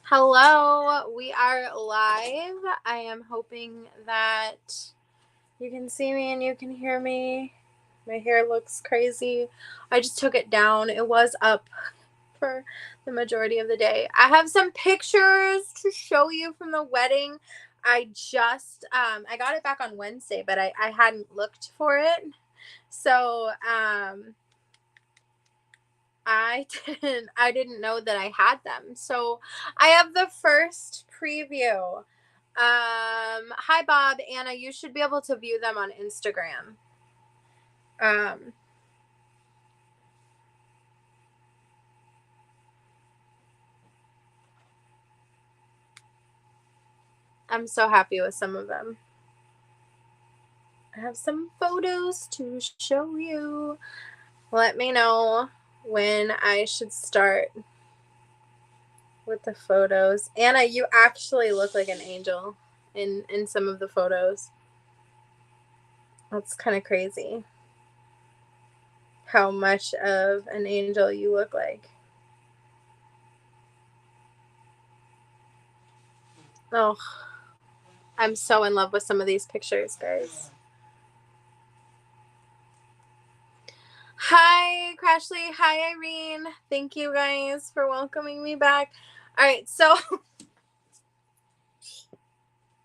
Hello, we are live. I am hoping that you can see me and you can hear me. My hair looks crazy. I just took it down. It was up for the majority of the day. I have some pictures to show you from the wedding. I just, I got it back on Wednesday, but I hadn't looked for it. So, I didn't know that I had them. So I have the first preview. Hi Bob, Anna, you should be able to view them on Instagram. I'm so happy with some of them. I have some photos to show you. Let me know when I should start with the photos. Anna, you actually look like an angel in some of the photos. That's kind of crazy how much of an angel you look like. Oh, I'm so in love with some of these pictures, guys. Hi, Crashly. Hi, Irene. Thank you guys for welcoming me back. All right, so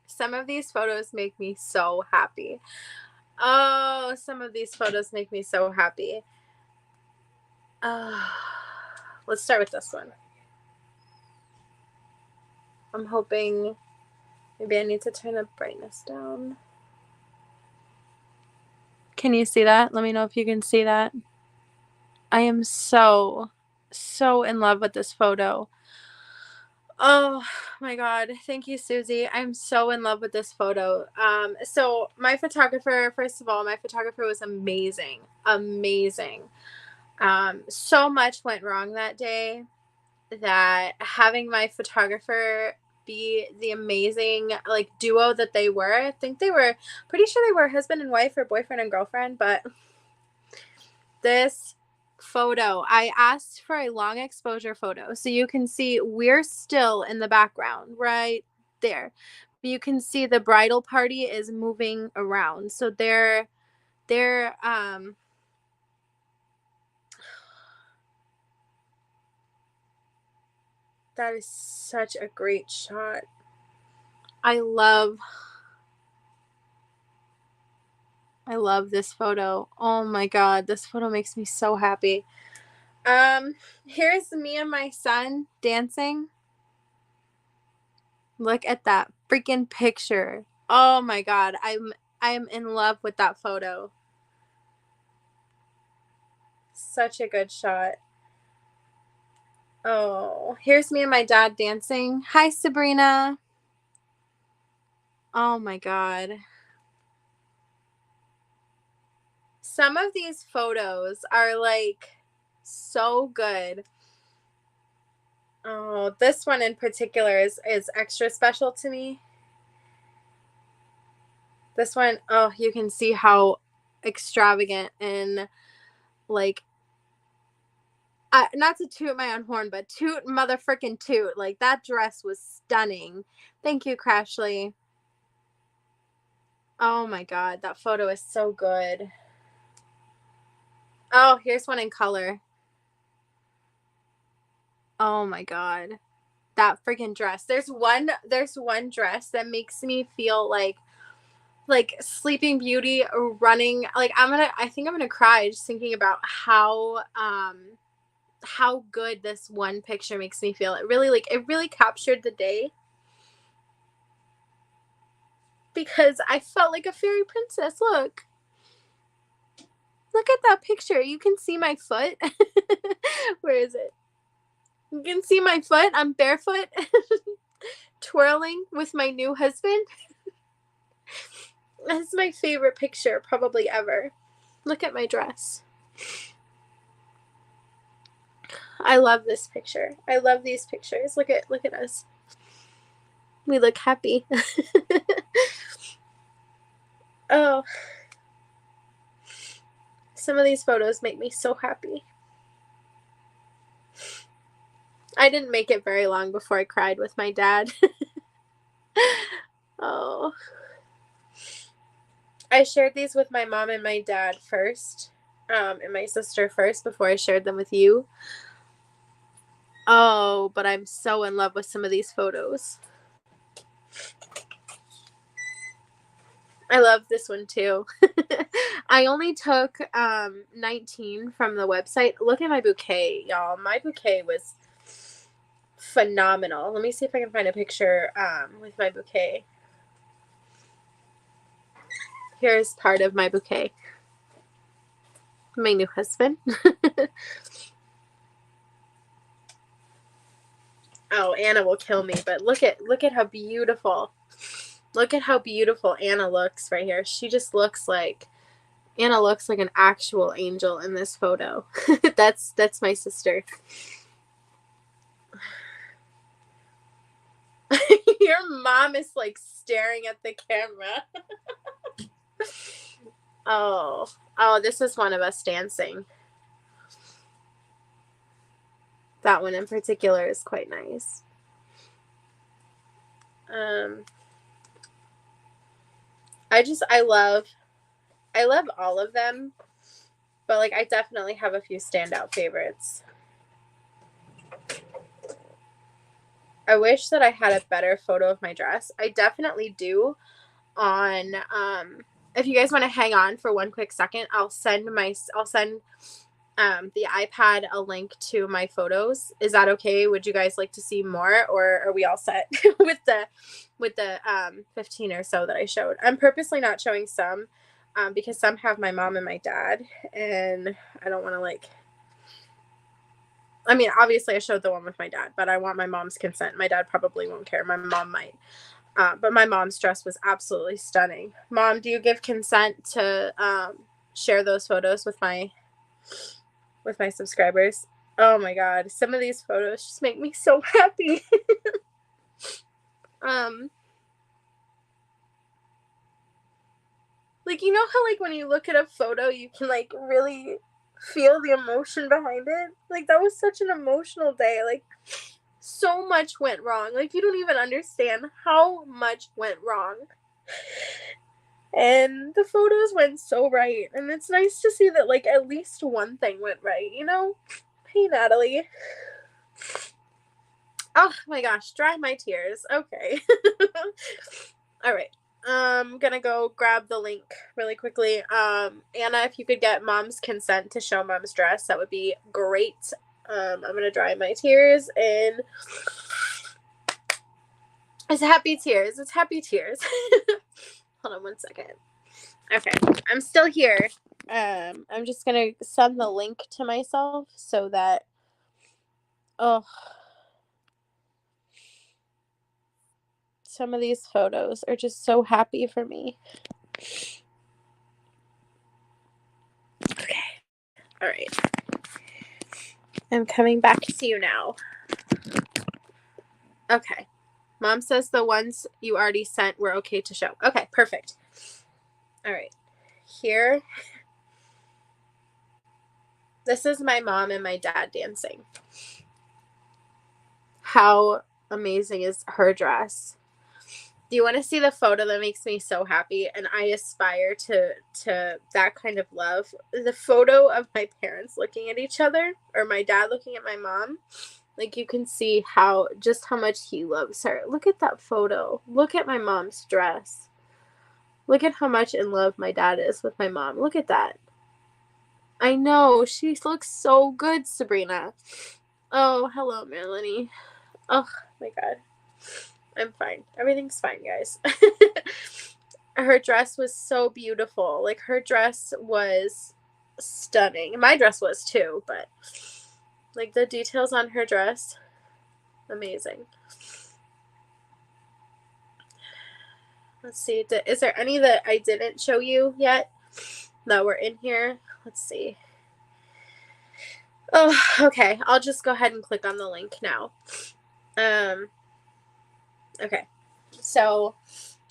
some of these photos make me so happy. Oh, some of these photos make me so happy. Let's start with this one. I'm hoping maybe I need to turn the brightness down. Can you see that? Let me know if you can see that. I am so in love with this photo. Oh my God. Thank you, Susie. I'm so in love with this photo. So my photographer, first of all, my photographer was amazing. Amazing. So much went wrong that day that having my photographer be the amazing like duo that they were. I think they were pretty sure they were husband and wife or boyfriend and girlfriend, but this photo, I asked for a long exposure photo so you can see we're still in the background right there. You can see the bridal party is moving around. So they're that is such a great shot. I love this photo. Oh my God, this photo makes me so happy. Here's me and my son dancing. Look at that freaking picture. Oh my God, I'm in love with that photo. Such a good shot. Oh, here's me and my dad dancing. Hi, Sabrina. Oh my God. Some of these photos are like so good. Oh, this one in particular is extra special to me. This one, oh, you can see how extravagant and like, not to toot my own horn, but toot motherfucking toot. Like, that dress was stunning. Thank you, Crashly. Oh my God, that photo is so good. Oh, here's one in color. Oh my God, that freaking dress. There's one dress that makes me feel like Sleeping Beauty running. Like, I think I'm gonna cry just thinking about how good this one picture makes me feel. It really captured the day because I felt like a fairy princess. Look at that picture. You can see my foot. Where is it? You can see my foot. I'm barefoot twirling with my new husband. That's my favorite picture probably ever. Look at my dress. I love this picture. I love these pictures. Look at us. We look happy. Oh, some of these photos make me so happy. I didn't make it very long before I cried with my dad. Oh. I shared these with my mom and my dad first, and my sister first before I shared them with you. Oh, but I'm so in love with some of these photos. I love this one too. I only took 19 from the website. Look at my bouquet, y'all. My bouquet was phenomenal. Let me see if I can find a picture with my bouquet. Here's part of my bouquet. My new husband. Oh, Anna will kill me, but look at how beautiful. Look at how beautiful Anna looks right here. She just looks like Anna looks like an actual angel in this photo. That's my sister. Your mom is like staring at the camera. Oh, this is one of us dancing. That one in particular is quite nice. I love all of them, but like I definitely have a few standout favorites. I wish that I had a better photo of my dress. I definitely do on if you guys want to hang on for one quick second, I'll send the iPad a link to my photos. Is that okay? Would you guys like to see more, or are we all set with the 15 or so that I showed? I'm purposely not showing some because some have my mom and my dad, and I don't want to like. I mean, obviously I showed the one with my dad, but I want my mom's consent. My dad probably won't care. My mom might. But my mom's dress was absolutely stunning. Mom, do you give consent to share those photos with my subscribers? Oh my god, some of these photos just make me so happy. Like, you know how like when you look at a photo you can like really feel the emotion behind it? Like, that was such an emotional day. Like, so much went wrong. Like, you don't even understand how much went wrong. And the photos went so right. And it's nice to see that, like, at least one thing went right, you know? Hey, Natalie. Oh, my gosh. Dry my tears. Okay. All right. I'm gonna go grab the link really quickly. Anna, if you could get mom's consent to show mom's dress, that would be great. I'm gonna dry my tears, and it's happy tears. It's happy tears. Hold on one second. Okay, I'm still here. I'm just gonna send the link to myself so that some of these photos are just so happy for me. Okay. All right. I'm coming back to you now. Okay. Mom says the ones you already sent were okay to show. Okay, perfect. All right. Here. This is my mom and my dad dancing. How amazing is her dress? Do you want to see the photo that makes me so happy? And I aspire to that kind of love. The photo of my parents looking at each other, or my dad looking at my mom. Like, you can see how much he loves her. Look at that photo. Look at my mom's dress. Look at how much in love my dad is with my mom. Look at that. I know. She looks so good, Sabrina. Oh, hello, Melanie. Oh, my God. I'm fine. Everything's fine, guys. Her dress was so beautiful. Like, her dress was stunning. My dress was too, but like the details on her dress, amazing. Let's see. Is there any that I didn't show you yet that were in here? Let's see. Oh, okay. I'll just go ahead and click on the link now. Okay. So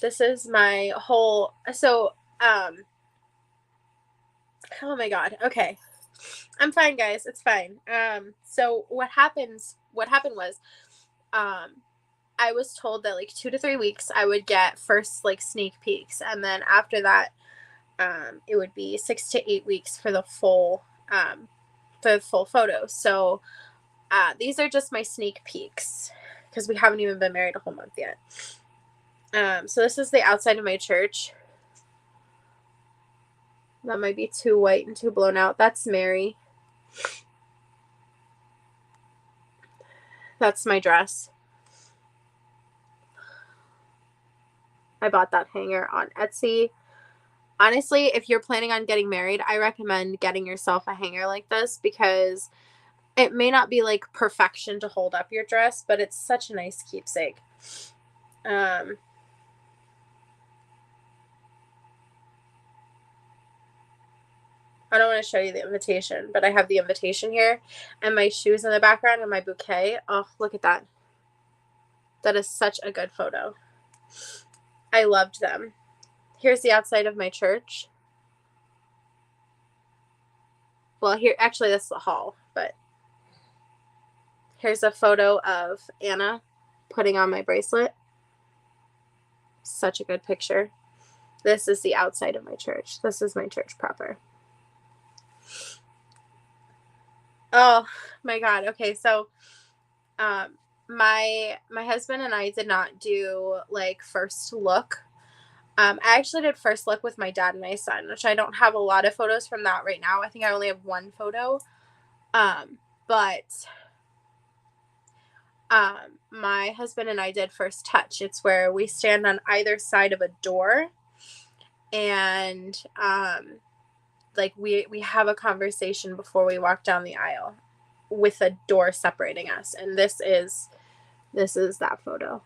this is my whole, oh my God. Okay. I'm fine, guys. It's fine. So what happened was, I was told that like 2 to 3 weeks I would get first like sneak peeks, and then after that, it would be 6 to 8 weeks for the full photo. So these are just my sneak peeks because we haven't even been married a whole month yet. So this is the outside of my church. That might be too white and too blown out. That's Mary. That's my dress. I bought that hanger on Etsy. Honestly, if you're planning on getting married, I recommend getting yourself a hanger like this because it may not be like perfection to hold up your dress, but it's such a nice keepsake. I don't want to show you the invitation, but I have the invitation here and my shoes in the background and my bouquet. Oh, look at that. That is such a good photo. I loved them. Here's the outside of my church. Well, here, actually, that's the hall, but here's a photo of Anna putting on my bracelet. Such a good picture. This is the outside of my church. This is my church proper. Oh my God. Okay. So, my husband and I did not do like first look. I actually did first look with my dad and my son, which I don't have a lot of photos from that right now. I think I only have one photo. But my husband and I did first touch. It's where we stand on either side of a door and like we have a conversation before we walk down the aisle with a door separating us. And this is that photo.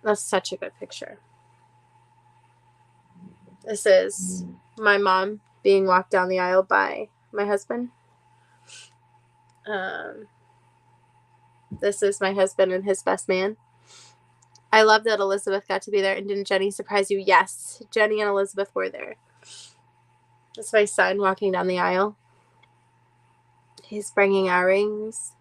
That's such a good picture. This is my mom being walked down the aisle by my husband. This is my husband and his best man. I love that Elizabeth got to be there. And didn't Jenny surprise you? Yes, Jenny and Elizabeth were there. That's my son walking down the aisle. He's bringing our rings.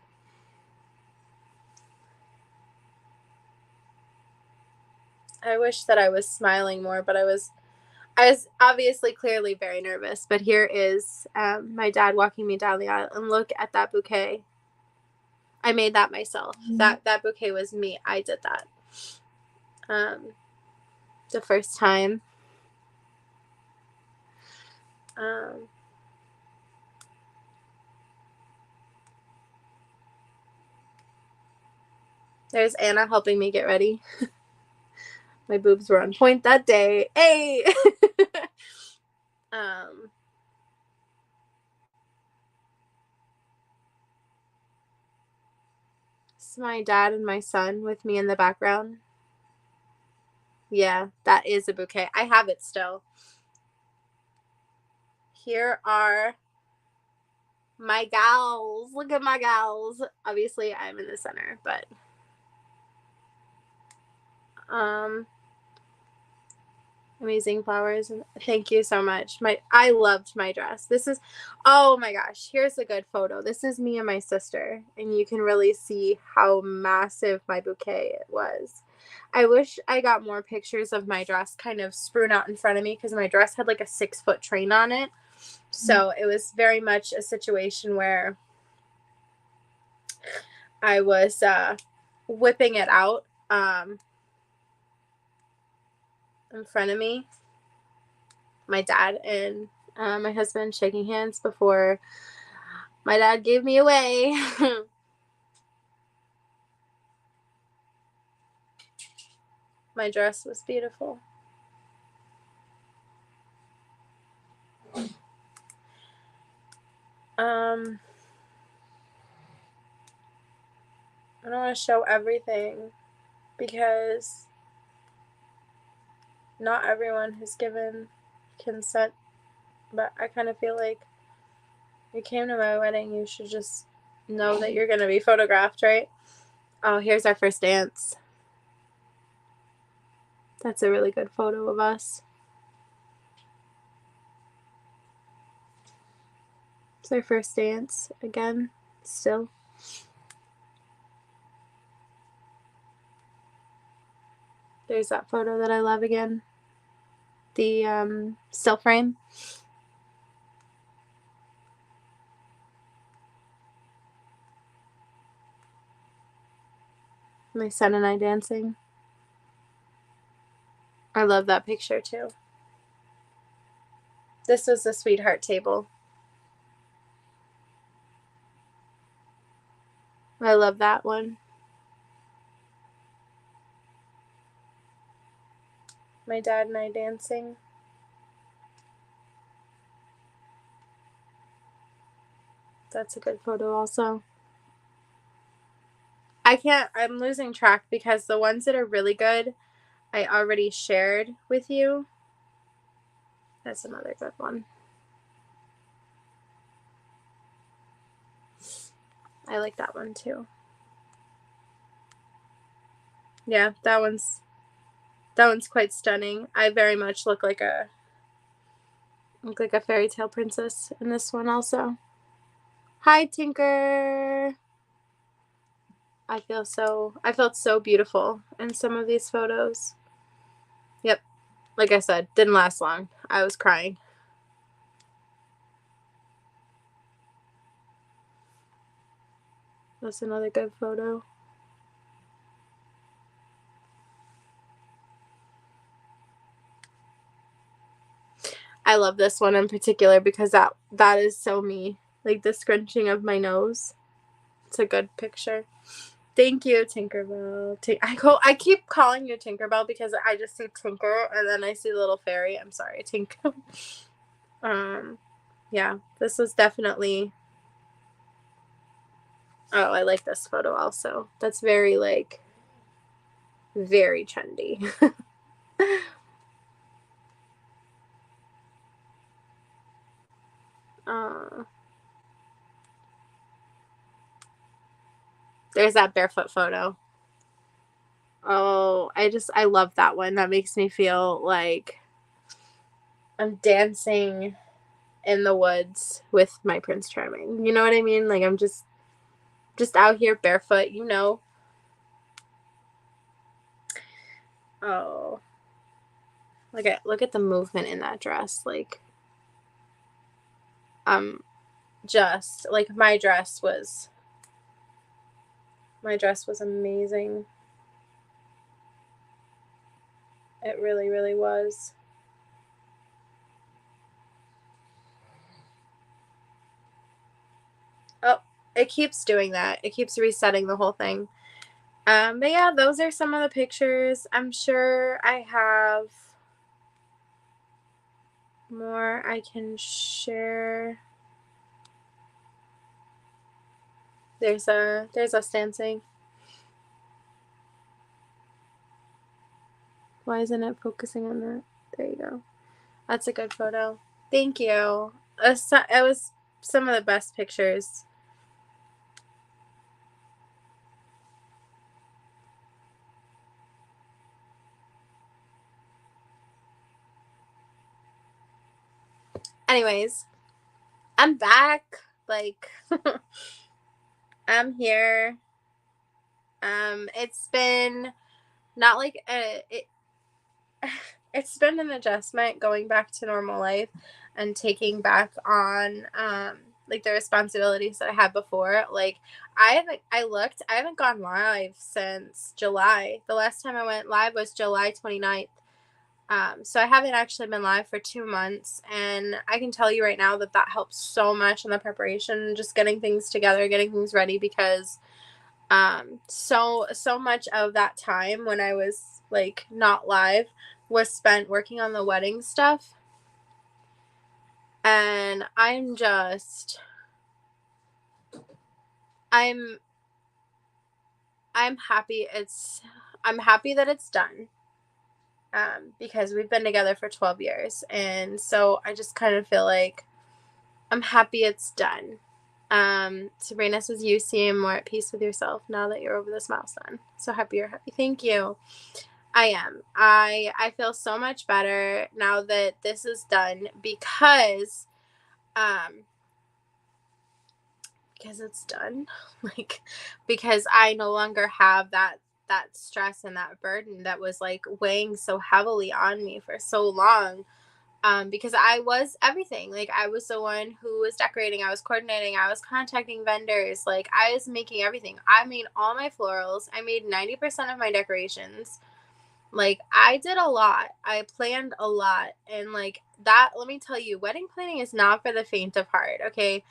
I wish that I was smiling more, but I was obviously clearly very nervous. But here is my dad walking me down the aisle, and look at that bouquet. I made that myself. That bouquet was me. I did that. The first time. There's Anna helping me get ready. My boobs were on point that day. Hey! It's my dad and my son with me in the background. Yeah, that is a bouquet. I have it still. Here are my gals. Look at my gals. Obviously, I'm in the center, but amazing flowers. Thank you so much. I loved my dress. This is, oh my gosh, here's a good photo. This is me and my sister, and you can really see how massive my bouquet was. I wish I got more pictures of my dress kind of strewn out in front of me because my dress had like a 6-foot train on it. So it was very much a situation where I was whipping it out in front of me. My dad and my husband shaking hands before my dad gave me away. My dress was beautiful. I don't want to show everything because not everyone has given consent, but I kind of feel like you came to my wedding, you should just know that you're going to be photographed, right? Oh, here's our first dance. That's a really good photo of us. It's their first dance again, still. There's that photo that I love again. The still frame. My son and I dancing. I love that picture too. This was the sweetheart table. I love that one. My dad and I dancing. That's a good photo also. I'm losing track because the ones that are really good, I already shared with you. That's another good one. I like that one too. Yeah, that one's quite stunning. I very much look like a fairy tale princess in this one also. Hi, Tinker. I felt so beautiful in some of these photos. Yep. Like I said, didn't last long. I was crying. That's another good photo. I love this one in particular because that is so me. Like the scrunching of my nose. It's a good picture. Thank you, Tinkerbell. I keep calling you Tinkerbell because I just see Tinker and then I see the little fairy. I'm sorry, Tinker. Yeah, this was definitely. Oh, I like this photo also. That's very like very trendy. There's that barefoot photo. Oh, I love that one. That makes me feel like I'm dancing in the woods with my Prince Charming. You know what I mean? Like I'm just out here barefoot, you know. Oh. Look at the movement in that dress. Like just like my dress was amazing. It really, really was. Oh, it keeps doing that. It keeps resetting the whole thing. But yeah, those are some of the pictures. I'm sure I have more I can share. There's us dancing. Why isn't it focusing on that? There you go. That's a good photo. Thank you. It was some of the best pictures. Anyways, I'm back. Like, I'm here. It's been not like it's been an adjustment going back to normal life and taking back on like the responsibilities that I had before. Like I haven't gone live since July. The last time I went live was July 29th. So I haven't actually been live for 2 months, and I can tell you right now that helps so much in the preparation, just getting things together, getting things ready, because so much of that time when I was like not live was spent working on the wedding stuff, and I'm happy I'm happy that it's done. Because we've been together for 12 years. And so I just kind of feel like I'm happy it's done. Sabrina says, you seem more at peace with yourself now that you're over this milestone. So happy you're happy. Thank you. I am. I feel so much better now that this is done, because because it's done. Like, because I no longer have that stress and that burden that was like weighing so heavily on me for so long. Because I was everything. Like, I was the one who was decorating, I was coordinating, I was contacting vendors, like I was making everything. I made all my florals, I made 90% of my decorations. Like, I did a lot. I planned a lot. And like that, let me tell you, wedding planning is not for the faint of heart, okay?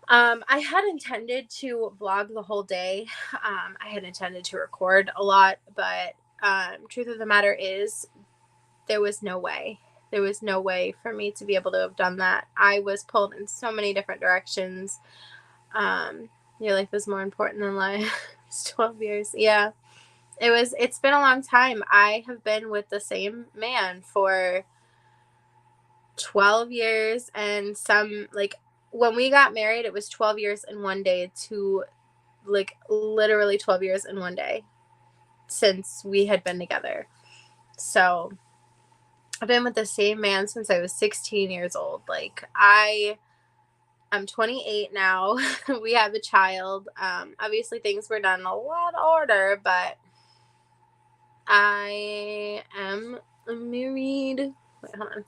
I had intended to vlog the whole day. I had intended to record a lot, but truth of the matter is there was no way. There was no way for me to be able to have done that. I was pulled in so many different directions. Your life is more important than life. It's 12 years. Yeah. It's been a long time. I have been with the same man for 12 years, and some, like, when we got married, it was 12 years and 1 day to, like, literally 12 years and 1 day since we had been together. So I've been with the same man since I was 16 years old. Like, I'm 28 now. We have a child. Obviously things were done in a lot of order, but I am married. Wait, hold on.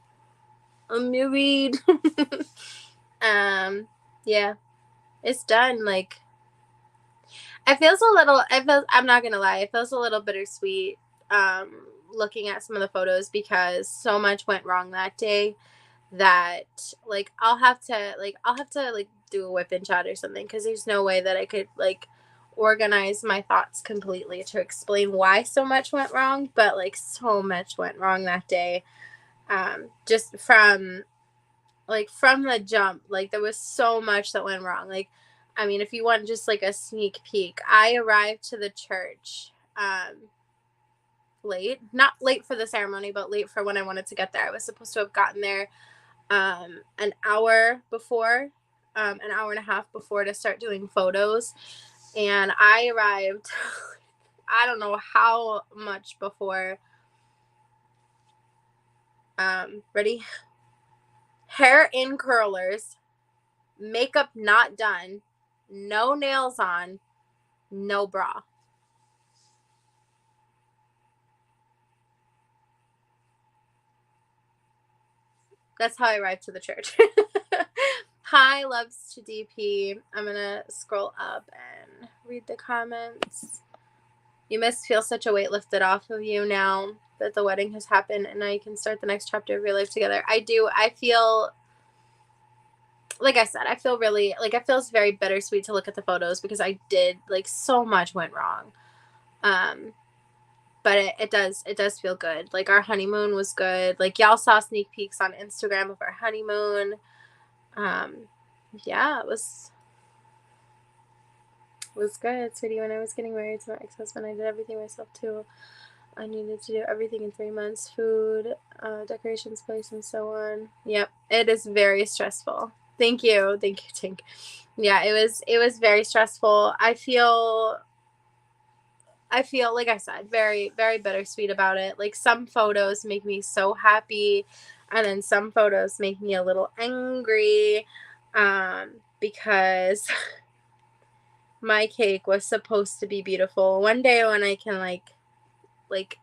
I'm married. Yeah, it's done. Like, I'm not gonna lie, it feels a little bittersweet, looking at some of the photos, because so much went wrong that day that, like, I'll have to like do a whip and chat or something, because there's no way that I could like organize my thoughts completely to explain why so much went wrong. But like, so much went wrong that day, just from the jump. Like, there was so much that went wrong. Like, I mean, if you want just like a sneak peek, I arrived to the church late, not late for the ceremony, but late for when I wanted to get there. I was supposed to have gotten there an hour before, an hour and a half before, to start doing photos. And I arrived, I don't know how much before. Ready? Hair in curlers, makeup not done, no nails on, no bra. That's how I arrived to the church. Hi, loves to DP. I'm gonna scroll up and read the comments. You must feel such a weight lifted off of you now that the wedding has happened, and now you can start the next chapter of your life together. I do. I feel, like I said, I feel really, like, it feels very bittersweet to look at the photos, because I did, like, so much went wrong. But it does feel good. Like, our honeymoon was good. Like, y'all saw sneak peeks on Instagram of our honeymoon. Yeah, it was good, sweetie. When I was getting married to my ex-husband, I did everything myself too. I needed to do everything in 3 months: food, decorations, place, and so on. Yep, it is very stressful. Thank you, Tink. Yeah, it was very stressful. I feel, like I said, very, very bittersweet about it. Like, some photos make me so happy, and then some photos make me a little angry, because my cake was supposed to be beautiful. One day when I can like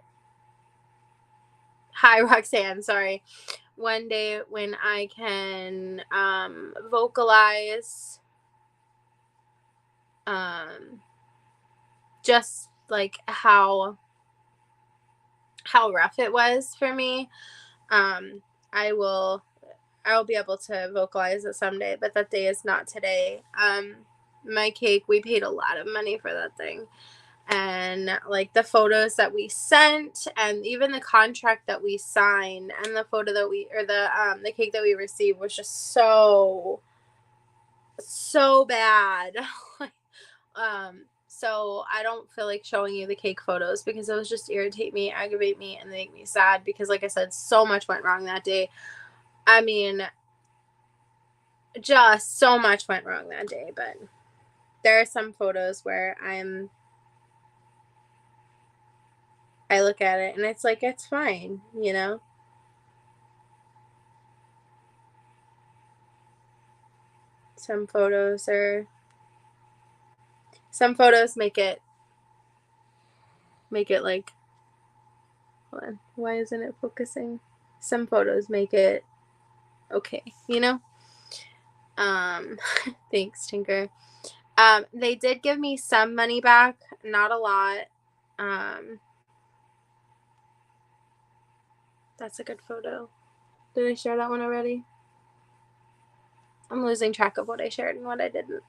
hi Roxanne, sorry. One day when I can vocalize just like how rough it was for me, I will be able to vocalize it someday, but that day is not today. My cake, we paid a lot of money for that thing, and like the photos that we sent, and even the contract that we signed, and the photo that we, or the cake that we received, was just so bad. So I don't feel like showing you the cake photos, because those just irritate me, aggravate me, and they make me sad, because like I said, so much went wrong that day. I mean, just so much went wrong that day. But there are some photos where I look at it and it's like, it's fine, you know? Some photos are Some photos make it like, hold on, why isn't it focusing? Some photos make it okay, you know? Thanks, Tinker. They did give me some money back, not a lot. That's a good photo. Did I share that one already? I'm losing track of what I shared and what I didn't.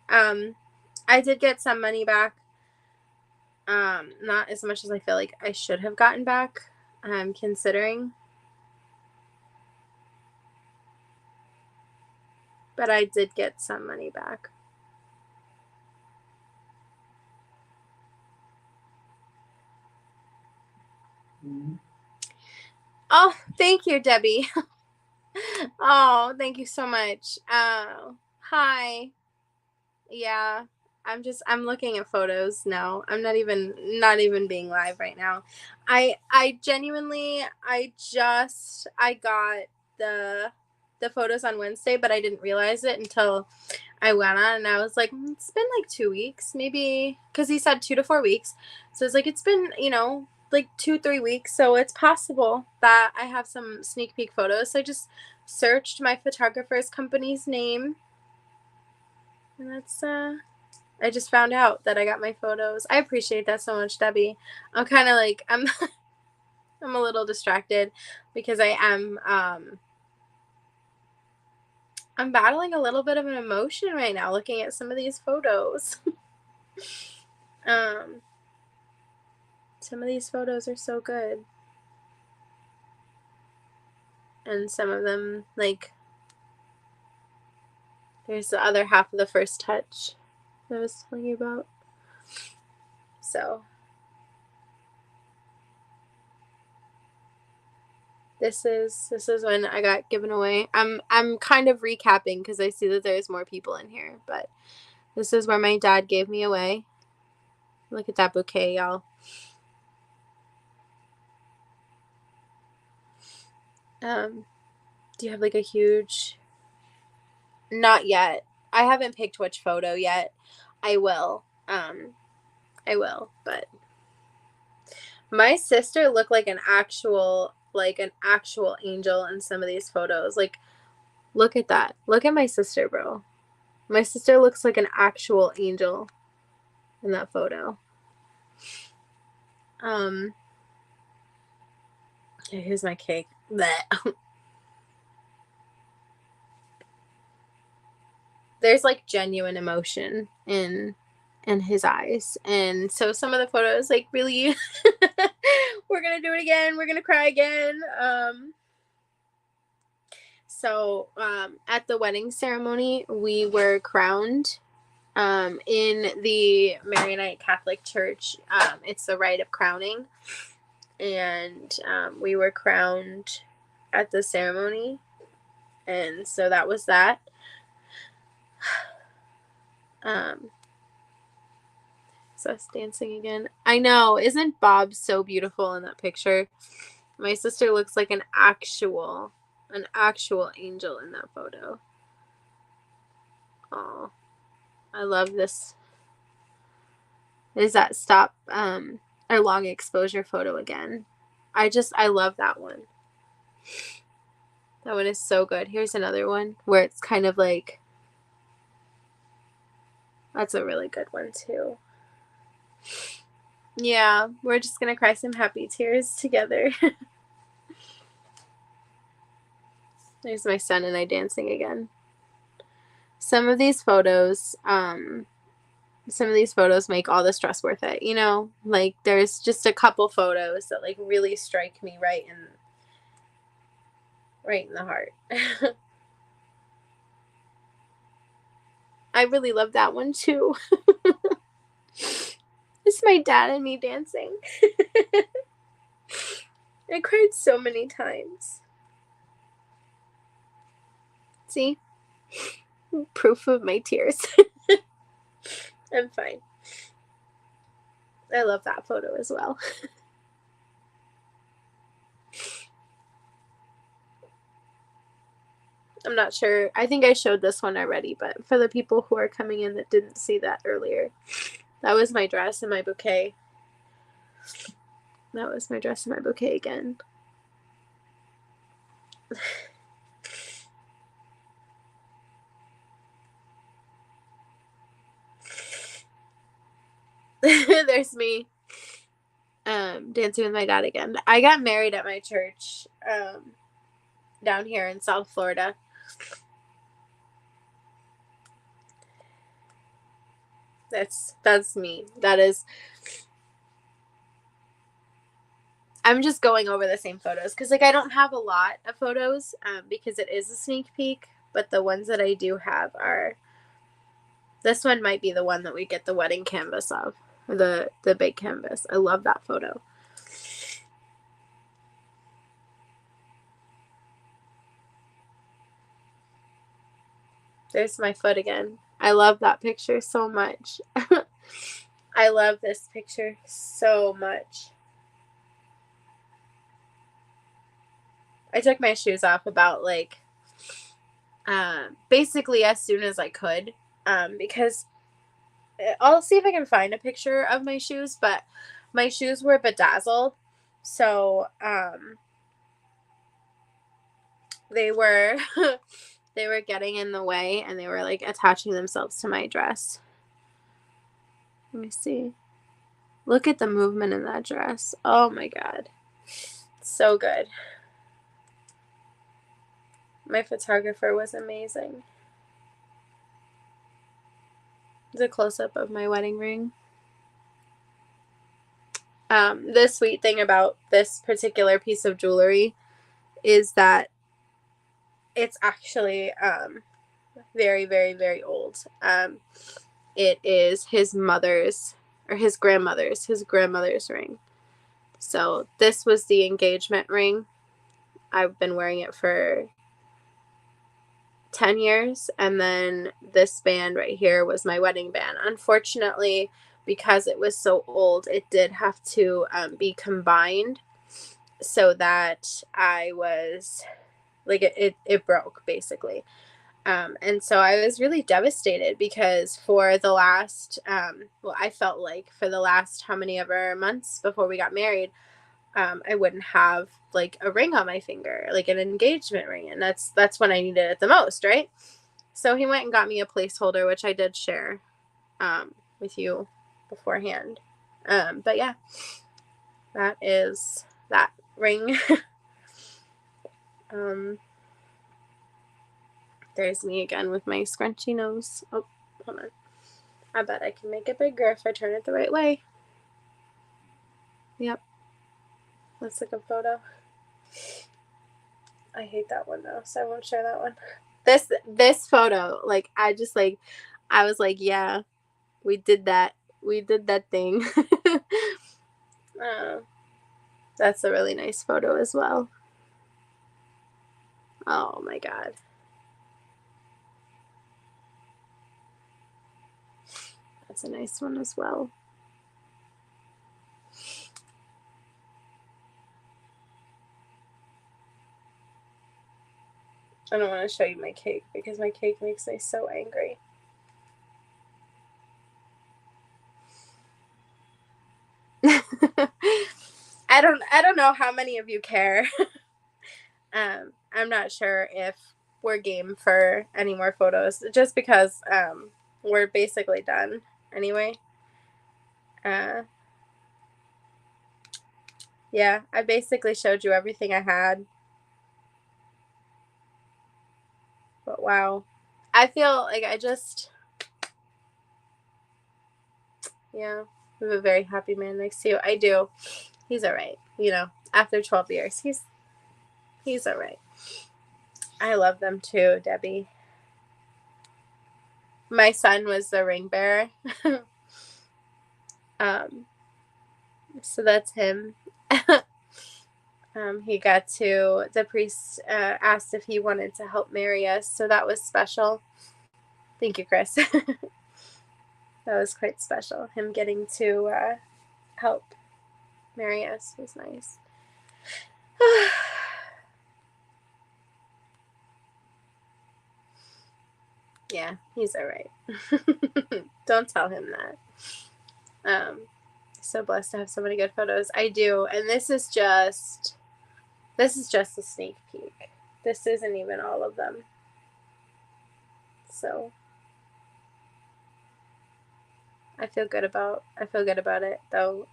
I did get some money back. Not as much as I feel like I should have gotten back, considering. But I did get some money back. Oh, thank you, Debbie. Oh, thank you so much. Hi. Yeah, I'm looking at photos now. I'm not even being live right now. I genuinely, I got the photos on Wednesday, but I didn't realize it until I went on, and I was like, it's been like 2 weeks, maybe, because he said 2 to 4 weeks. So it's like, it's been, you know, like 2-3 weeks. So it's possible that I have some sneak peek photos. So I just searched my photographer's company's name, and that's I just found out that I got my photos. I appreciate that so much, Debbie. I'm kind of like, I'm a little distracted because I am I'm battling a little bit of an emotion right now looking at some of these photos. Some of these photos are so good. And some of them, like, there's the other half of the first touch that I was telling you about. So this is when I got given away. I'm kind of recapping because I see that there's more people in here, but this is where my dad gave me away. Look at that bouquet, y'all. Do you have like a huge... Not yet. I haven't picked which photo yet. I will. I will, but my sister looked like an actual angel in some of these photos. Like, look at that. Look at my sister, bro. My sister looks like an actual angel in that photo. Yeah, here's my cake. Blech. There's like genuine emotion in his eyes, and so some of the photos, like, really we're gonna do it again, we're gonna cry again. So at the wedding ceremony, we were crowned in the Maronite Catholic Church. It's the rite of crowning, and we were crowned at the ceremony, and so that was that. So us dancing again. I know, isn't Bob so beautiful in that picture? My sister looks like an actual angel in that photo. Oh, I love this. Is that stop or long exposure photo again? I love that one. That one is so good. Here's another one where it's kind of like, that's a really good one too. Yeah, we're just gonna cry some happy tears together. There's my son and I dancing again. Some of these photos make all the stress worth it, you know? Like, there's just a couple photos that like really strike me right in the heart. I really love that one too. It's my dad and me dancing. I cried so many times. See? Proof of my tears. I'm fine. I love that photo as well. I'm not sure. I think I showed this one already, but for the people who are coming in that didn't see that earlier, That was my dress and my bouquet. That was my dress and my bouquet again. There's me dancing with my dad again. I got married at my church down here in South Florida. That's me. That is. I'm just going over the same photos because, like, I don't have a lot of photos because it is a sneak peek, but the ones that I do have are. This one might be the one that we get the wedding canvas of, the big canvas. I love that photo. There's my foot again. I love that picture so much. I love this picture so much. I took my shoes off about, like, basically as soon as I could, because I'll see if I can find a picture of my shoes, but my shoes were bedazzled, so they were they were getting in the way, and they were, like, attaching themselves to my dress. Let me see. Look at the movement in that dress. Oh my god. So good. My photographer was amazing. It's a close-up of my wedding ring. The sweet thing about this particular piece of jewelry is that it's actually very, very, very old. It is his mother's, or his grandmother's ring. So this was the engagement ring. I've been wearing it for 10 years, and then this band right here was my wedding band. Unfortunately, because it was so old, it did have to be combined, so that I was, like, it broke, basically. And so I was really devastated because for the last, well, I felt like for the last how many ever months before we got married, I wouldn't have, like, a ring on my finger, like an engagement ring, and that's when I needed it the most, right? So he went and got me a placeholder, which I did share with you beforehand. But yeah, that is that ring. There's me again with my scrunchy nose. Oh, hold on. I bet I can make it bigger if I turn it the right way. Yep. That's a good photo. I hate that one though, so I won't share that one. This photo, like, I was like, yeah, we did that. We did that thing. That's a really nice photo as well. Oh my god. That's a nice one as well. I don't want to show you my cake because my cake makes me so angry. I don't know how many of you care. I'm not sure if we're game for any more photos, just because we're basically done anyway. Yeah, I basically showed you everything I had. But wow. I feel like yeah, we have a very happy man next to you. I do. He's alright. You know, after 12 years, he's alright. I love them too, Debbie. My son was the ring bearer. So that's him. He got to, the priest asked if he wanted to help marry us, so that was special. Thank you, Chris. That was quite special. Him getting to help marry us was nice. Yeah, he's all right. Don't tell him that. So blessed to have so many good photos. I do, and this is just a sneak peek. This isn't even all of them. So I feel good about it though.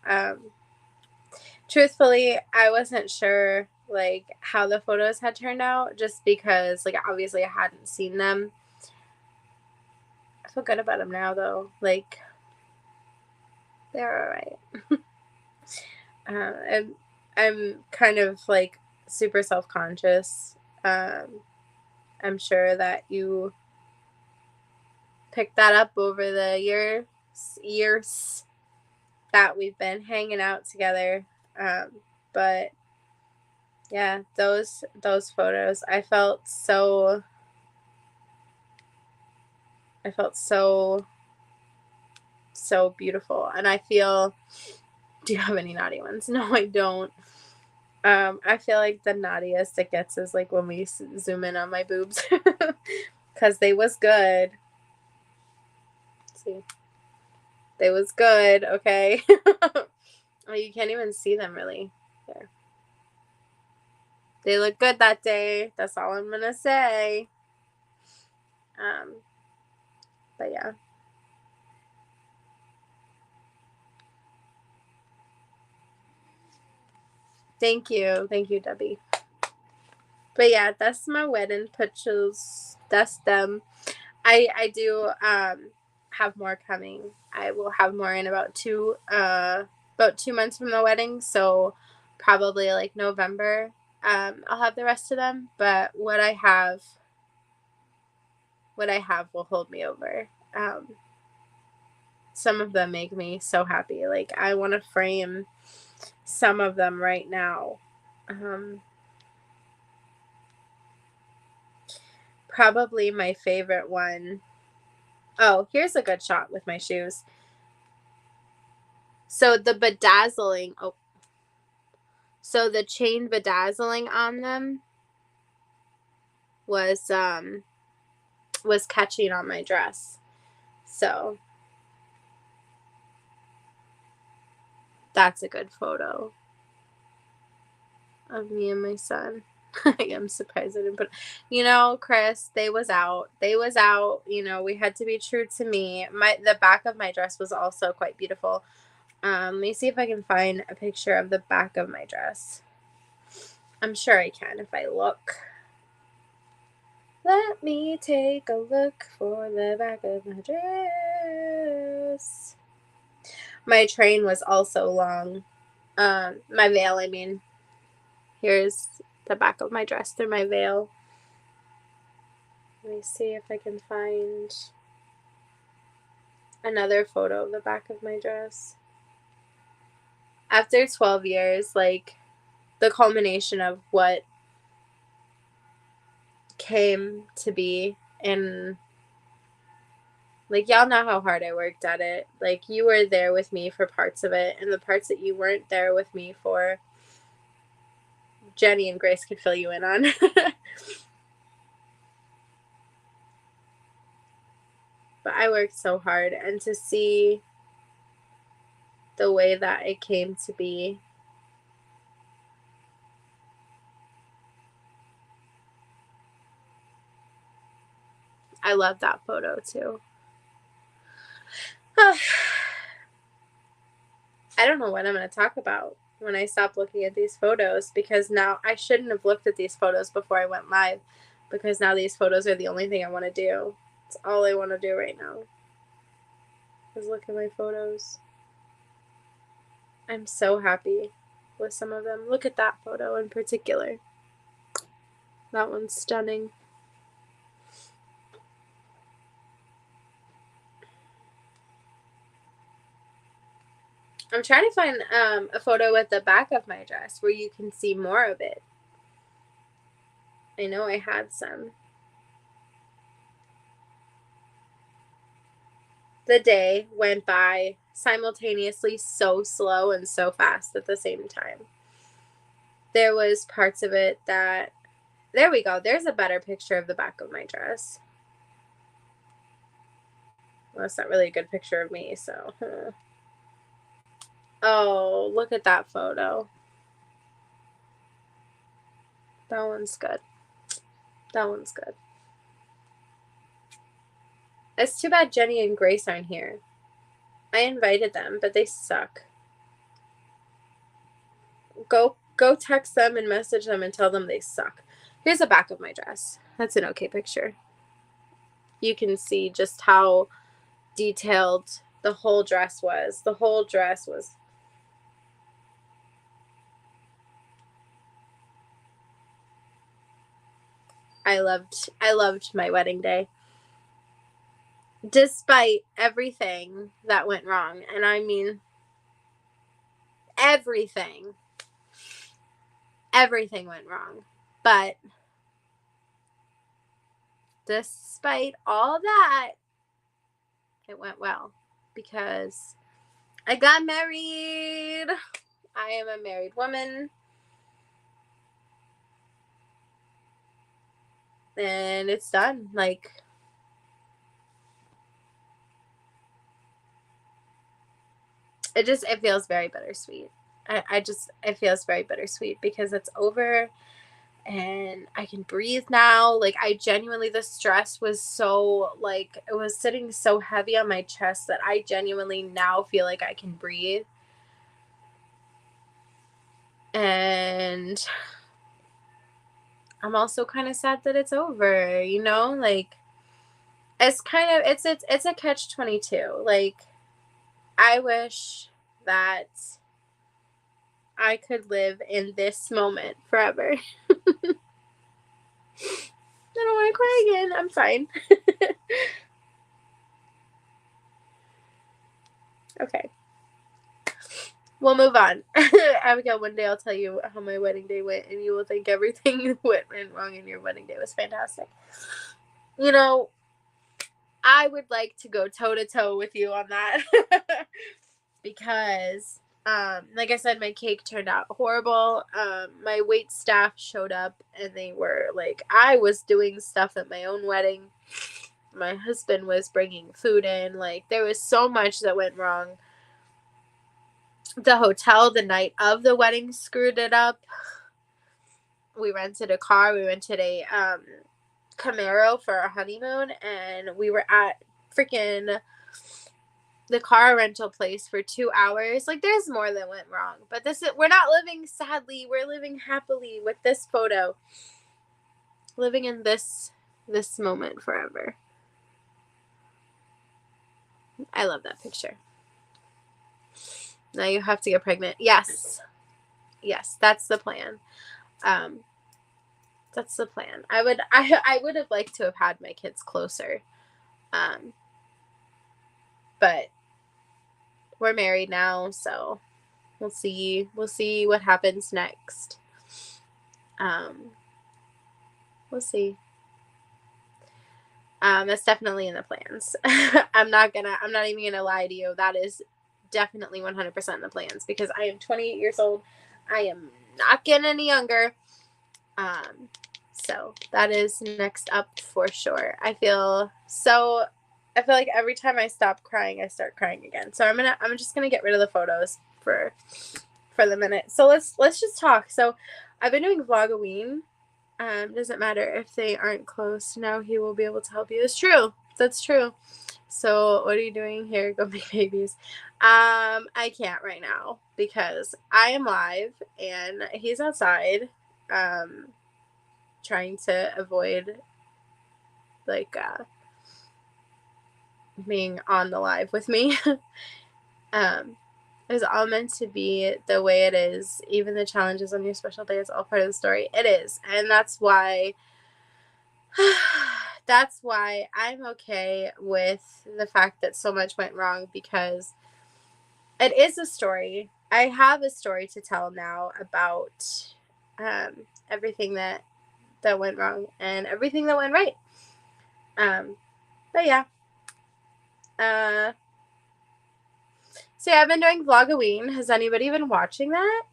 Truthfully, I wasn't sure like how the photos had turned out, just because like obviously I hadn't seen them. I feel good about them now though. Like they're all right. I'm kind of like super self-conscious. I'm sure that you picked that up over the years that we've been hanging out together. But yeah, those photos, I felt so beautiful. And I feel, do you have any naughty ones? No, I don't. I feel like the naughtiest it gets is like when we zoom in on my boobs, because they was good. Let's see, they was good. Okay. Oh, you can't even see them really. There. They look good that day. That's all I'm gonna say. But yeah. Thank you, Debbie. But yeah, that's my wedding pictures. That's them. I do have more coming. I will have more in about 2 months from the wedding, so probably like November. I'll have the rest of them, but what I have will hold me over. Some of them make me so happy. Like I want to frame some of them right now. Probably my favorite one. Oh, here's a good shot with my shoes. So the bedazzling, so the chain bedazzling on them was catching on my dress. So that's a good photo of me and my son. I am surprised I didn't put, Chris, they was out. We had to be true to me. The back of my dress was also quite beautiful. Let me see if I can find a picture of the back of my dress. I'm sure I can if I look. Let me take a look for the back of my dress. My train was also long. My veil, I mean. Here's the back of my dress through my veil. Let me see if I can find another photo of the back of my dress. After 12 years, like, the culmination of what came to be, and like, y'all know how hard I worked at it. Like, you were there with me for parts of it, and the parts that you weren't there with me for, Jenny and Grace could fill you in on. But I worked so hard, and to see the way that it came to be, I love that photo too. I don't know what I'm going to talk about when I stop looking at these photos, because now I shouldn't have looked at these photos before I went live, because now these photos are the only thing I want to do. It's all I want to do right now is look at my photos. I'm so happy with some of them. Look at that photo in particular. That one's stunning. I'm trying to find a photo with the back of my dress where you can see more of it. I know I had some. The day went by simultaneously so slow and so fast at the same time. There was parts of it that, there we go. There's a better picture of the back of my dress. Well, it's not really a good picture of me, so. Oh, look at that photo. That one's good. That one's good. It's too bad Jenny and Grace aren't here. I invited them, but they suck. Go text them and message them and tell them they suck. Here's the back of my dress. That's an okay picture. You can see just how detailed the whole dress was. The whole dress was. I loved my wedding day. Despite everything that went wrong, and I mean everything went wrong, but despite all that, it went well because I got married. I am a married woman, and it's done. Like, it feels very bittersweet. It feels very bittersweet because it's over and I can breathe now. Like, I genuinely, the stress was so, like, it was sitting so heavy on my chest that I genuinely now feel like I can breathe. And I'm also kind of sad that it's over, you know? Like, it's kind of, it's a catch-22. Like, I wish that I could live in this moment forever. I don't want to cry again. I'm fine. Okay. We'll move on. Abigail, one day I'll tell you how my wedding day went, and you will think everything went wrong in your wedding day was fantastic. You know, I would like to go toe-to-toe with you on that. Because, like I said, my cake turned out horrible. My wait staff showed up, and they were like, I was doing stuff at my own wedding. My husband was bringing food in. Like, there was so much that went wrong. The hotel the night of the wedding screwed it up. We rented a car. We rented a Camaro for our honeymoon, and we were at freaking the car rental place for 2 hours. Like, there's more that went wrong, but we're not living sadly. We're living happily with this photo. Living in this moment forever. I love that picture. Now you have to get pregnant. Yes, that's the plan. That's the plan. I would have liked to have had my kids closer, but we're married now, so we'll see what happens next. We'll see. That's definitely in the plans. I'm not even gonna lie to you. That is definitely 100% in the plans because I am 28 years old. I am not getting any younger. So that is next up for sure. I feel like every time I stop crying, I start crying again. So I'm just gonna get rid of the photos for the minute. So let's just talk. So I've been doing Vlogoween. Doesn't matter if they aren't close. Now he will be able to help you. It's true. That's true. So what are you doing here? Go make babies. I can't right now because I am live and he's outside, trying to avoid like being on the live with me. It's all meant to be the way it is. Even the challenges on your special day is all part of the story. It is, and that's why I'm okay with the fact that so much went wrong because it is a story. I have a story to tell now about everything that went wrong and everything that went right. But yeah. So yeah, I've been doing Vlogoween. Has anybody been watching that?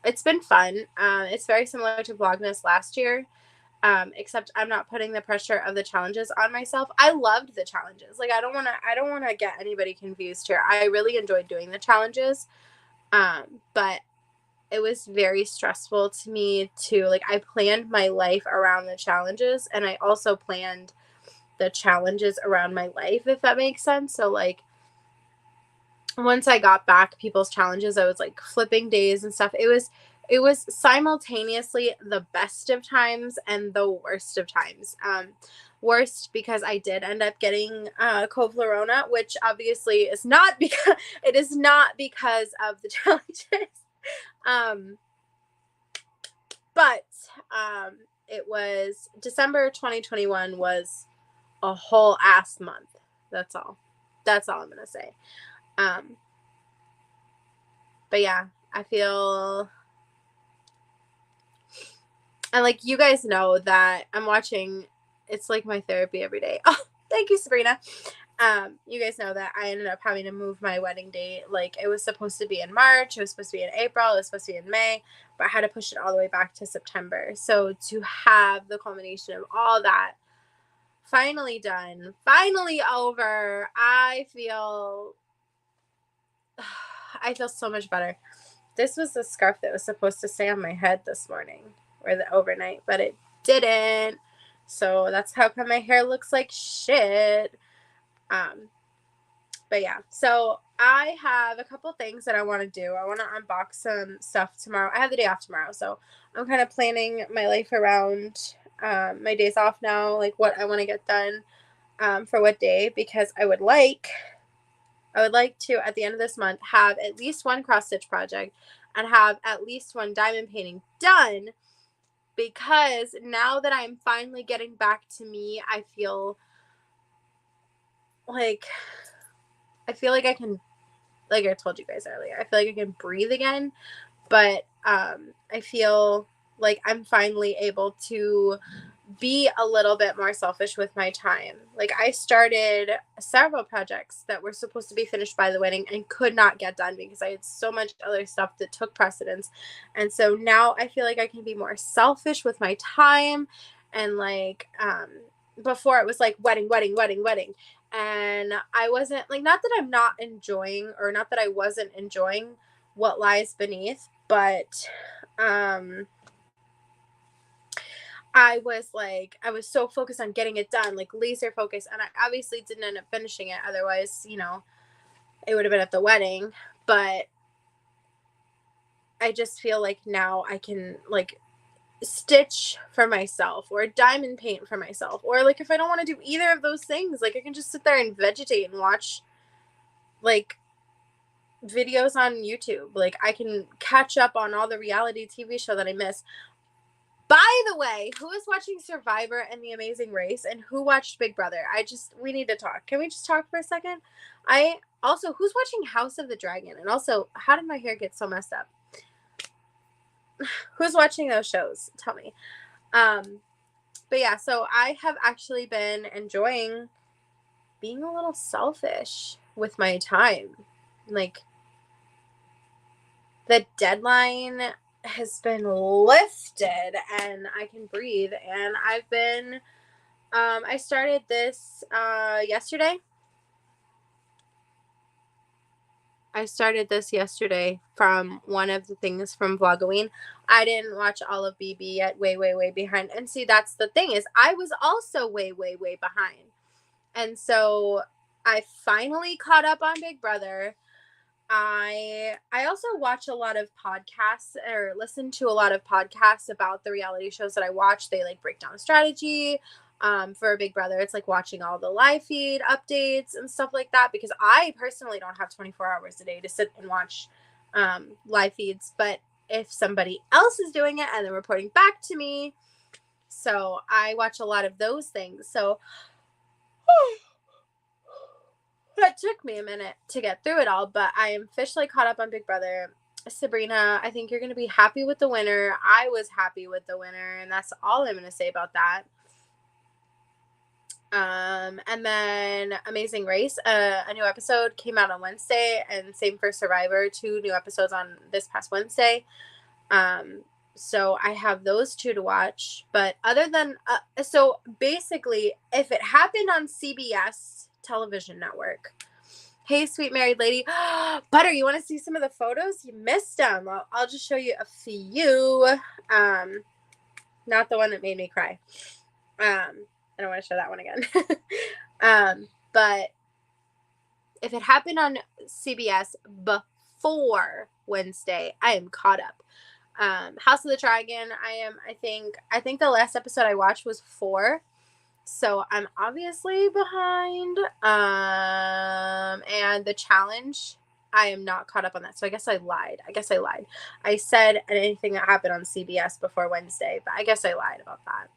It's been fun. It's very similar to Vlogmas last year. Except I'm not putting the pressure of the challenges on myself. I loved the challenges. Like, I don't want to get anybody confused here. I really enjoyed doing the challenges. But it was very stressful to me to, like, I planned my life around the challenges, and I also planned the challenges around my life, if that makes sense. So, like, once I got back people's challenges, I was like flipping days and stuff. It was simultaneously the best of times and the worst of times. Worst because I did end up getting Covlarona, which obviously is not because it is not because of the challenges. But it was December 2021 was a whole ass month. That's all. That's all I'm gonna say. But yeah, I feel, and like, you guys know that I'm watching, it's like my therapy every day. Oh, thank you, Sabrina. You guys know that I ended up having to move my wedding date. Like, it was supposed to be in March, it was supposed to be in April, it was supposed to be in May, but I had to push it all the way back to September. So to have the culmination of all that finally done, finally over, I feel so much better. This was the scarf that was supposed to stay on my head this morning, or the overnight, but it didn't. So that's how come my hair looks like shit. But yeah, so I have a couple things that I want to do. I want to unbox some stuff tomorrow. I have the day off tomorrow, so I'm kind of planning my life around my days off now, like what I want to get done for what day, because I would like to, at the end of this month, have at least one cross stitch project and have at least one diamond painting done, because now that I'm finally getting back to me, I feel like I can, like I told you guys earlier, I feel like I can breathe again, but I feel like I'm finally able to be a little bit more selfish with my time. Like, I started several projects that were supposed to be finished by the wedding and could not get done because I had so much other stuff that took precedence. And so now I feel like I can be more selfish with my time. And like, before it was like wedding. And I wasn't like, not that I'm not enjoying, or not that I wasn't enjoying what lies beneath, but I was so focused on getting it done, like laser focused, and I obviously didn't end up finishing it. Otherwise, it would have been at the wedding. But I just feel like now I can like stitch for myself, or diamond paint for myself, or like if I don't want to do either of those things, like I can just sit there and vegetate and watch like videos on YouTube. Like, I can catch up on all the reality TV show that I miss. By the way, who is watching Survivor and The Amazing Race, and who watched Big Brother? We need to talk. Can we just talk for a second? Who's watching House of the Dragon? And also, how did my hair get so messed up? Who's watching those shows? Tell me. But yeah, so I have actually been enjoying being a little selfish with my time. Like, the deadline has been lifted and I can breathe, and I've been I started this yesterday. I started this yesterday from one of the things from Vlogoween. I didn't watch all of BB yet, way behind. And see, that's the thing, is I was also way behind. And so I finally caught up on Big Brother. I also watch a lot of podcasts, or listen to a lot of podcasts about the reality shows that I watch. They like break down strategy. For Big Brother, it's like watching all the live feed updates and stuff like that, because I personally don't have 24 hours a day to sit and watch live feeds. But if somebody else is doing it and they're reporting back to me, so I watch a lot of those things. So it took me a minute to get through it all, but I am officially caught up on Big Brother. Sabrina, I think you're going to be happy with the winner. I was happy with the winner, and that's all I'm going to say about that. And then Amazing Race, a new episode came out on Wednesday, and same for Survivor, 2 new episodes on this past Wednesday. So I have those 2 to watch. But other than, so basically, if it happened on CBS television network, Hey, sweet married lady. Butter, you want to see some of the photos? You missed them. Well, I'll just show you a few. Not the one that made me cry. I don't want to show that one again. But if it happened on CBS before Wednesday, I am caught up. House of the Dragon, I think the last episode I watched was 4. So I'm obviously behind. And the challenge, I am not caught up on that. So I guess I lied. I said anything that happened on CBS before Wednesday, but I guess I lied about that.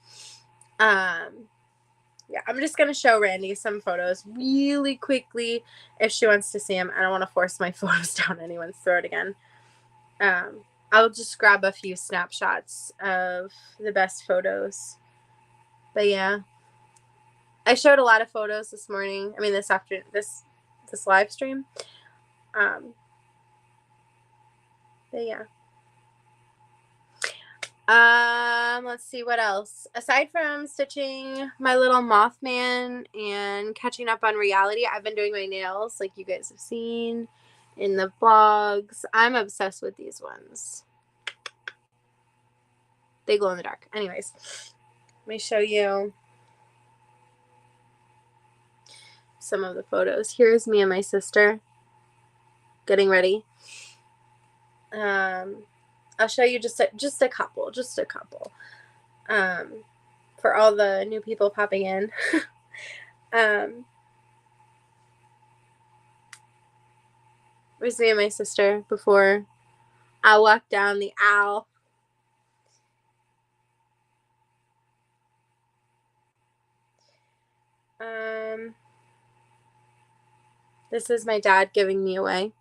Yeah, I'm just going to show Randy some photos really quickly if she wants to see them. I don't want to force my photos down anyone's throat again. I'll just grab a few snapshots of the best photos. But yeah, I showed a lot of photos this morning. I mean, this afternoon, this live stream. But yeah. Let's see what else. Aside from stitching my little Mothman and catching up on reality, I've been doing my nails like you guys have seen in the vlogs. I'm obsessed with these ones. They glow in the dark. Anyways, let me show you some of the photos. Here's me and my sister getting ready. I'll show you just a couple. For all the new people popping in. Here's me and my sister before I walk down the aisle. This is my dad giving me away.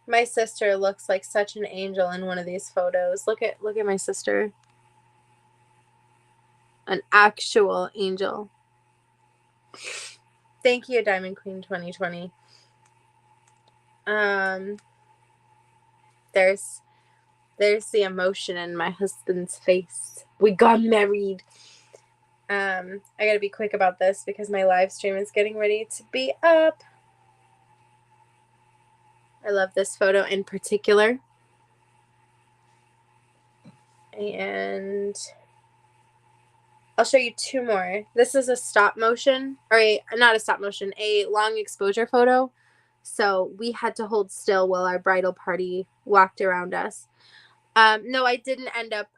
My sister looks like such an angel in one of these photos. Look at my sister. An actual angel. Thank you, Diamond Queen 2020. There's the emotion in my husband's face. We got married. I gotta be quick about this because my live stream is getting ready to be up. I love this photo in particular. And I'll show you 2 more. This is a stop motion, or not a stop motion, a long exposure photo. So we had to hold still while our bridal party walked around us. No, I didn't end up,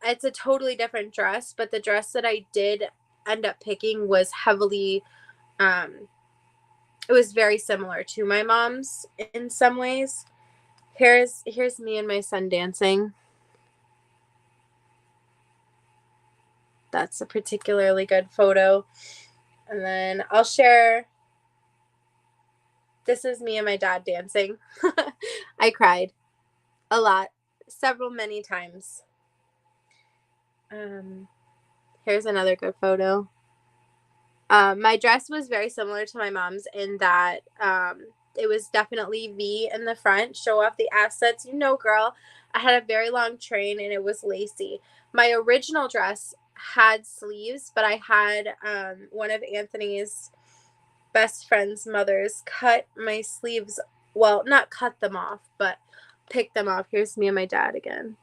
it's a totally different dress, but the dress that I did end up picking was heavily, it was very similar to my mom's in some ways. Here's me and my son dancing. That's a particularly good photo. And then I'll share, this is me and my dad dancing. I cried a lot, many times. Here's another good photo. My dress was very similar to my mom's in that it was definitely V in the front, show off the assets. You know, girl, I had a very long train and it was lacy. My original dress had sleeves, but I had one of Anthony's best friend's mothers cut my sleeves, well, not cut them off, but pick them off. Here's me and my dad again.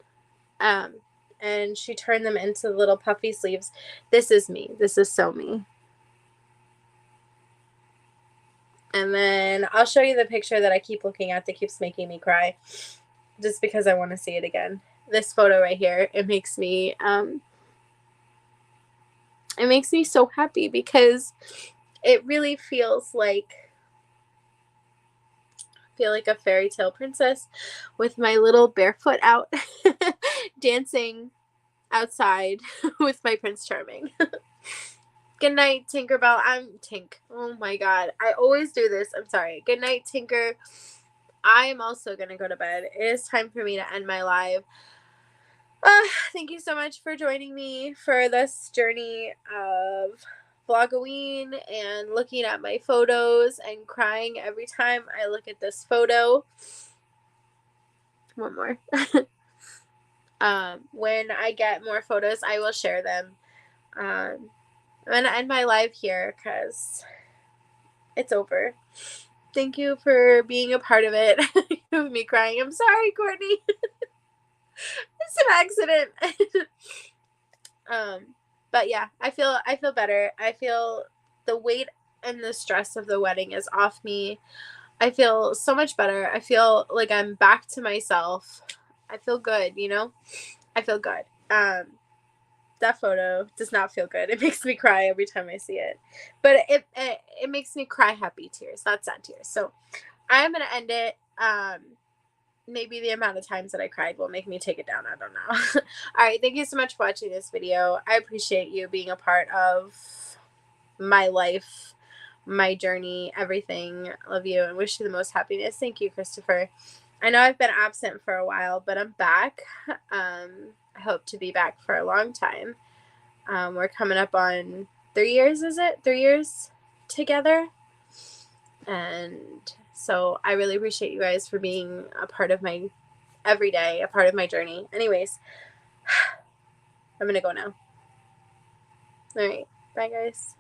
And she turned them into little puffy sleeves. This is me. This is so me. And then I'll show you the picture that I keep looking at that keeps making me cry just because I want to see it again. This photo right here, it makes me so happy because it really feels like a fairy tale princess with my little barefoot out dancing outside with my Prince Charming. Good night, Tinkerbell. I'm Tink. Oh my god. I always do this. I'm sorry. Good night, Tinker. I am also going to go to bed. It is time for me to end my live. Thank you so much for joining me for this journey of Vlogoween and looking at my photos and crying every time I look at this photo. One more. When I get more photos, I will share them. I'm going to end my live here because it's over. Thank you for being a part of it. Of me crying. I'm sorry, Courtney. It's an accident. But yeah, I feel better. I feel the weight and the stress of the wedding is off me. I feel so much better. I feel like I'm back to myself. I feel good, you know? I feel good. That photo does not feel good. It makes me cry every time I see it. But it makes me cry happy tears, not sad tears. So I'm going to end it. Maybe the amount of times that I cried will make me take it down. I don't know. All right. Thank you so much for watching this video. I appreciate you being a part of my life, my journey, everything. Love you and wish you the most happiness. Thank you, Christopher. I know I've been absent for a while, but I'm back. I hope to be back for a long time. We're coming up on 3 years, is it? 3 years together? And so I really appreciate you guys for being a part of my everyday, a part of my journey. Anyways, I'm going to go now. All right. Bye, guys.